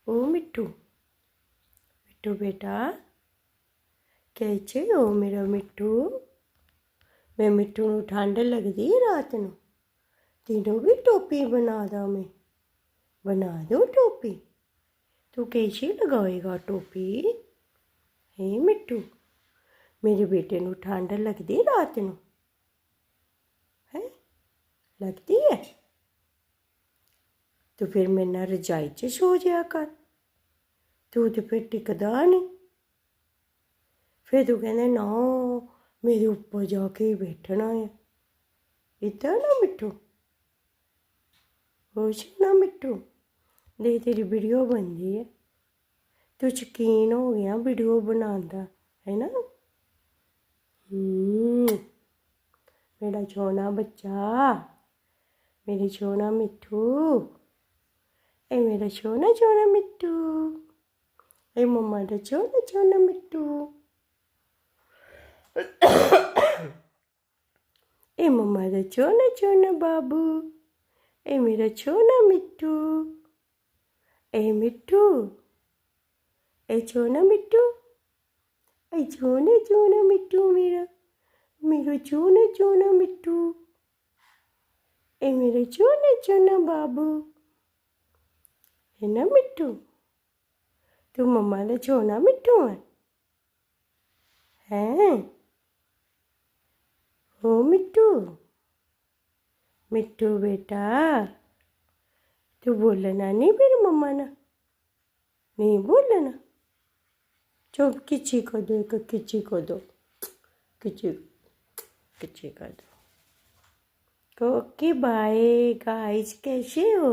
ओ मिट्टू, मिट्टू बेटा कैसे हो मेरा मिट्टू। मैं मिट्टू नूं ठंड लगदी रात नूं, तेनू भी टोपी बना दा मैं, बना दूं टोपी। तू कैसे लगाएगा टोपी। हे मिट्टू, मेरे बेटे नूं ठंड लगदी रात नूं है, लगदी है। तो फिर मेरे नाल रजाई च सो जाया कर, तू तो फिर टिकदा नहीं। फिर तू कहना ना मेरे ऊपर जाके ही बैठना है, इतना ना मिट्टू, खुश ना मिट्टू। देख तेरी वीडियो बनती है, तू शकीन हो गया वीडियो बनाने है ना। मेरा सोना बच्चा, मेरी सोना मिट्टू, ए मेरा सोना सोना मिट्टू, ए मम्मा का सोना सोना मिट्टू, ए मम्मा का सोना सोना बाबू, ए मेरा सोना मिट्टू, ए मिट्टू, ए सोना मिट्टू, ए सोना सोना मिट्टू मेरा, मेरा सोना सोना मिट्टू, ए मेरा सोना सोना बाबू है ना मिट्टू। तू मम्मा का सोना मिट्टू है हैं। ओ मिट्टू, मिट्टू बेटा तू बोलना नहीं फिर मम्मा ना, नहीं बोलना। चुप किची को दो, एक किची को दो, किची किची कर दो। ओके बाय गाइस, कैसे हो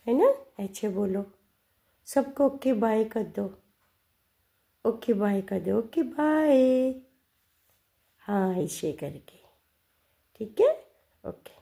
है ना। ऐसे बोलो सबको, ओके बाय कर दो, ओके बाय कर दो, ओके बाय। हाँ ऐसे करके, ठीक है, ओके।